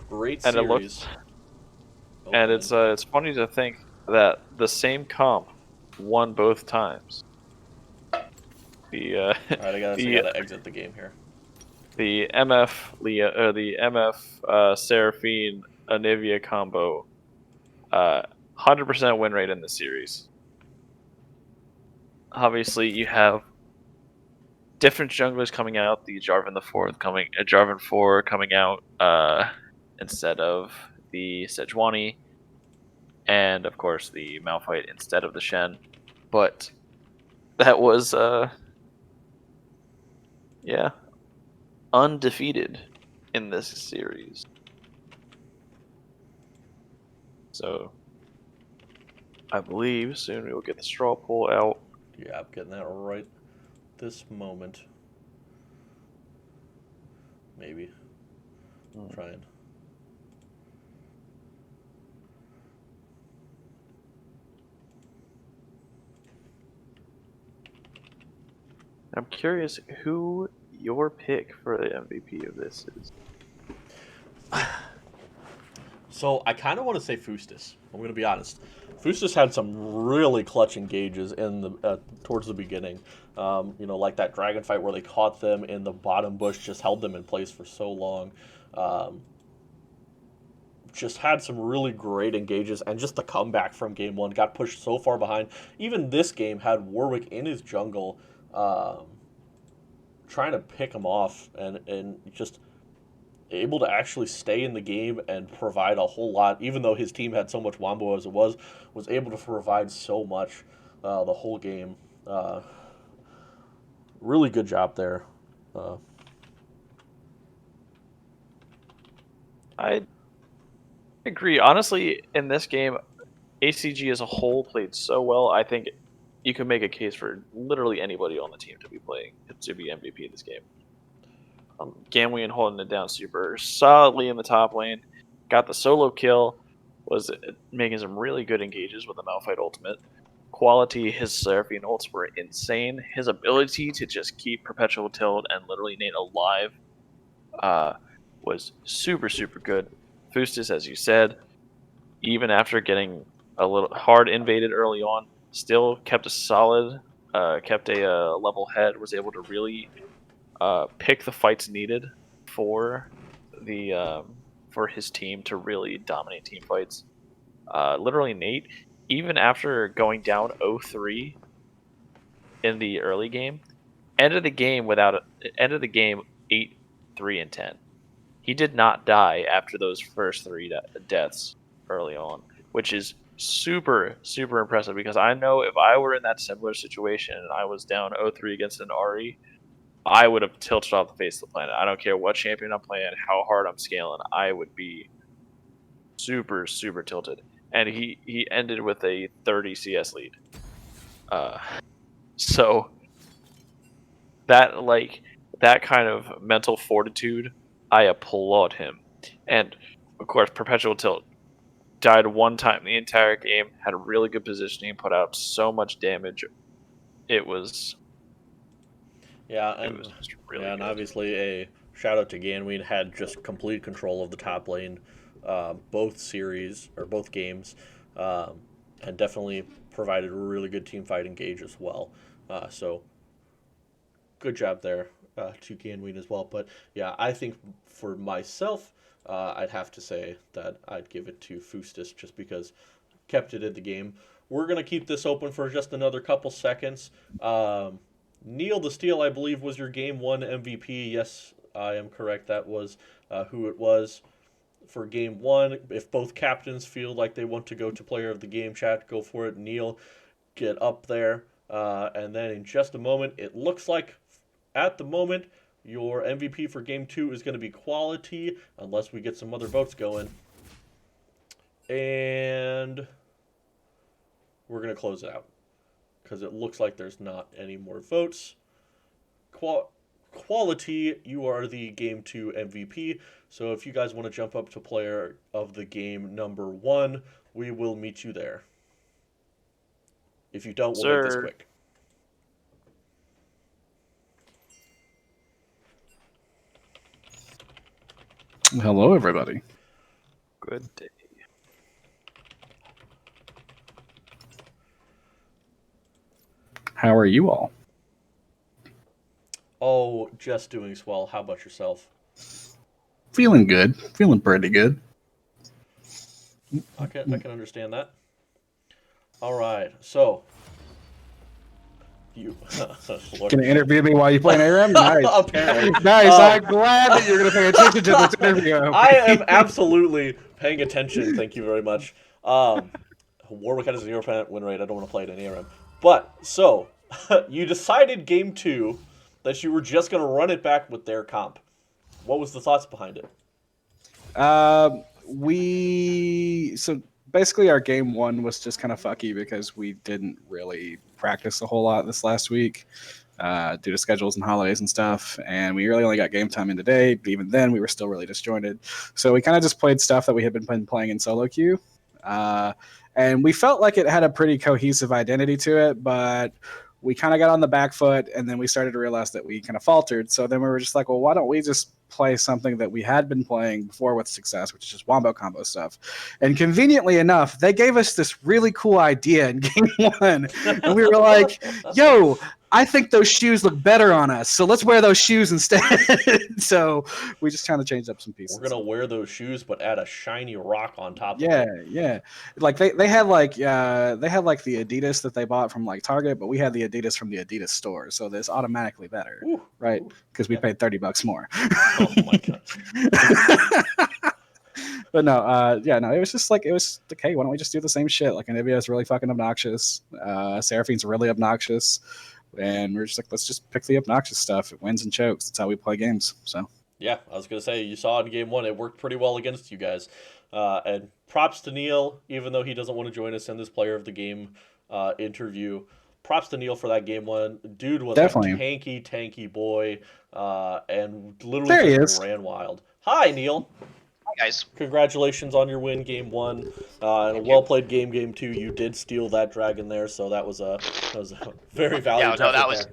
Great series. And it looks, and it's funny to think that the same comp won both times. The All right, I gotta exit the game here. the MF Leah, the MF Seraphine Anivia combo, 100% win rate in the series. Obviously, you have different junglers coming out. The Jarvan 4 coming out instead of the Sejuani, and of course the Malphite instead of the Shen. But that was yeah, undefeated in this series. So I believe soon we will get the straw poll out. Yeah, I'm getting that right this moment. Maybe. Trying. I'm curious who your pick for the MVP of this is. So I kind of want to say Fustis. I'm going to be honest. Fustis had some really clutch engages in the towards the beginning. Like that dragon fight where they caught them in the bottom bush, just held them in place for so long. Just had some really great engages, and just the comeback from game one, got pushed so far behind. Even this game had Warwick in his jungle, trying to pick him off, and just able to actually stay in the game and provide a whole lot, even though his team had so much Wombo as it was able to provide so much the whole game. Really good job there. I agree. Honestly, in this game, HCG as a whole played so well. I think you can make a case for literally anybody on the team to be MVP this game. Gamween holding it down super solidly in the top lane, got the solo kill, was making some really good engages with the Malphite ultimate. Quality, his Seraphine ults were insane. His ability to just keep Perpetual Tilt and literally Nate alive was super, super good. Fustus, as you said, even after getting a little hard invaded early on, still kept a solid, kept a level head, was able to really pick the fights needed for the for his team to really dominate team fights. Literally, Nate, even after going down 0-3 in the early game, ended the game 8-3-10. He did not die after those first three deaths early on, which is super, super impressive because I know if I were in that similar situation and I was down 0-3 against an Ari, I would have tilted off the face of the planet. I don't care what champion I'm playing, how hard I'm scaling, I would be super, super tilted. And he ended with a 30 CS lead. Uh, so that kind of mental fortitude, I applaud him. And of course, Perpetual Tilt died one time the entire game, had a really good positioning, put out so much damage. It was just really and good. obviously a shout out to Ganween had just complete control of the top lane, both series or both games, um, and definitely provided a really good team fight engage as well. So good job there to Ganween as well. But yeah, I think for myself, I'd have to say that I'd give it to Fustus just because kept it in the game. We're gonna keep this open for just another couple seconds. Neil the Steel, I believe, was your game one MVP. Yes, I am correct. That was who it was for game one. If both captains feel like they want to go to player of the game chat, go for it. Neil, get up there. And then in just a moment, it looks like at the moment, your MVP for game two is going to be Quality, unless we get some other votes going. And we're going to close it out because it looks like there's not any more votes. Quality, you are the game two MVP. So if you guys want to jump up to player of the game number one, we will meet you there. If you don't, we'll make this quick. Hello, everybody. Good day. How are you all? Oh, just doing swell. How about yourself? Feeling good. Feeling pretty good. I can understand that. All right, so you Can you interview me while you play an ARAM? Nice. Apparently. Nice. I'm glad that you're going to pay attention to this interview. I am absolutely paying attention. Thank you very much. Warwick had a 0% win rate. I don't want to play it in ARAM. But, so, you decided game two that you were just going to run it back with their comp. What was the thoughts behind it? So basically our game one was just kind of fucky because we didn't really practice a whole lot this last week due to schedules and holidays and stuff, and we really only got game time in today, but even then we were still really disjointed, so we kind of just played stuff that we had been playing in solo queue, and we felt like it had a pretty cohesive identity to it, but we kind of got on the back foot, and then we started to realize that we kind of faltered. So then we were just like, well, why don't we just play something that we had been playing before with success, which is just wombo combo stuff. And conveniently enough, they gave us this really cool idea in game one. And we were like, yo, I think those shoes look better on us, so let's wear those shoes instead. So we just kind of changed up some pieces. We're gonna wear those shoes, but add a shiny rock on top. Yeah, of it. yeah. Like they had like the Adidas that they bought from like Target, but we had the Adidas from the Adidas store, so this automatically better, right? Because we paid $30 more. Oh my god. But no, no, it was just like, it was like, hey, why don't we just do the same shit? Like, Anivia is really fucking obnoxious. Seraphine's really obnoxious. And we're just like, let's just pick the obnoxious stuff. It wins and chokes. That's how we play games. So Yeah, I was gonna say you saw in game one it worked pretty well against you guys, and props to Neil, even though he doesn't want to join us in this player of the game interview. Props to Neil for that game one. Dude was a Definitely. tanky boy, and literally There he just is. ran wild. Hi, Neil. Hi, guys. Congratulations on your win, game one, and a Thank well you. played game two. You did steal that dragon there, so that was a very Yeah, valiant no, effort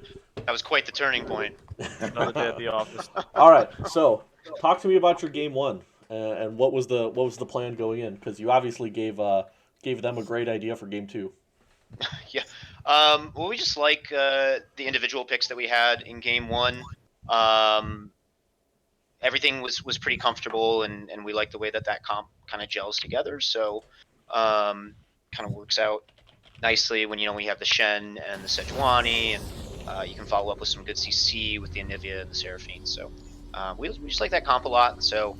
that was quite the turning point. Another day at the office. All right, so talk to me about your game one, and what was the plan going in? Because you obviously gave them a great idea for game two. Yeah. Well, we just like the individual picks that we had in game one. Everything was pretty comfortable, and we like the way that comp kind of gels together. So, kind of works out nicely when we have the Shen and the Sejuani, and you can follow up with some good CC with the Anivia and the Seraphine. So, we just like that comp a lot, and so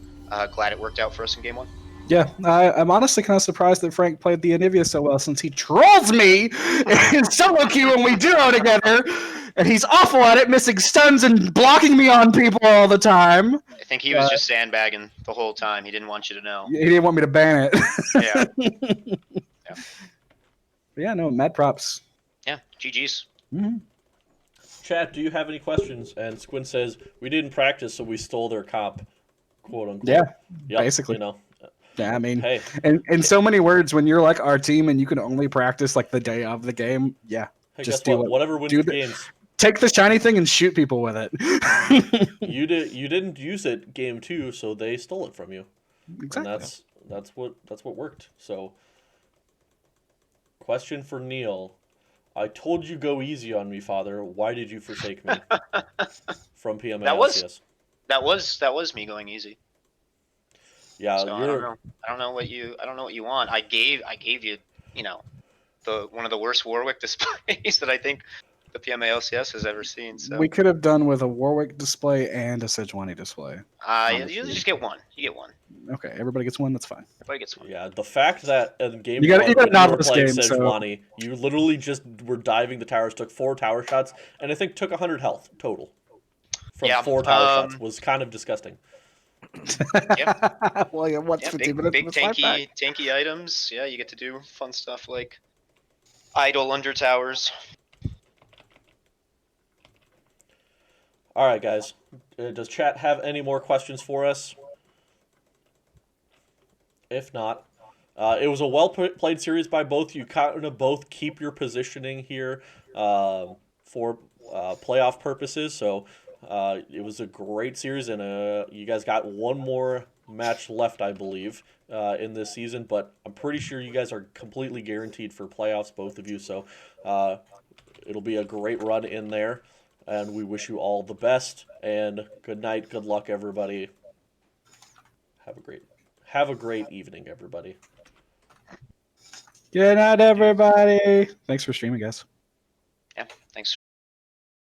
glad it worked out for us in game one. Yeah, I'm honestly kind of surprised that Frank played the Anivia so well since he trolls me in solo queue when we duo together, and he's awful at it, missing stuns and blocking me on people all the time. I think he was just sandbagging the whole time. He didn't want you to know. He didn't want me to ban it. Yeah. But yeah, no, mad props. Yeah. GG's. Mm-hmm. Chat, do you have any questions? And Squint says we didn't practice, so we stole their comp, quote unquote. Yeah, Yep, basically. Yeah, I mean, Hey, in so many words, when you're like our team and you can only practice like the day of the game, yeah, hey, just guess do what? it. Whatever wins Do the the- games. Take the shiny thing and shoot people with it. You didn't use it game two, so they stole it from you. Exactly. And that's what worked. So, question for Neil: I told you go easy on me, Father. Why did you forsake me? From PMA That was- LCS. That was me going easy. Yeah, So I don't know what you want. I gave you, the one of the worst Warwick displays that I think the PMA LCS has ever seen. So We could have done with a Warwick display and a Sejuani display. you just get one. You get one. Okay, everybody gets one. That's fine. Everybody gets one. Yeah, the fact that in game You gotta- one, you gotta when nod you were this playing game, so- Sejuani, you literally just were diving the towers, took 4 tower shots, and I think took 100 health total from Yeah, 4 tower shots. Was kind of disgusting. Well, yeah, what's Yeah, 15 big minutes in the slide back? tanky items. Yeah, you get to do fun stuff like idle under towers. All right, guys. Does chat have any more questions for us? If not, it was a well-played series by both. You kind of both keep your positioning here for playoff purposes. So it was a great series, and you guys got one more match left, I believe, in this season. But I'm pretty sure you guys are completely guaranteed for playoffs, both of you. So it'll be a great run in there. And we wish you all the best. And good night, good luck, everybody. Have a great evening, everybody. Good night, everybody. Thanks for streaming, guys.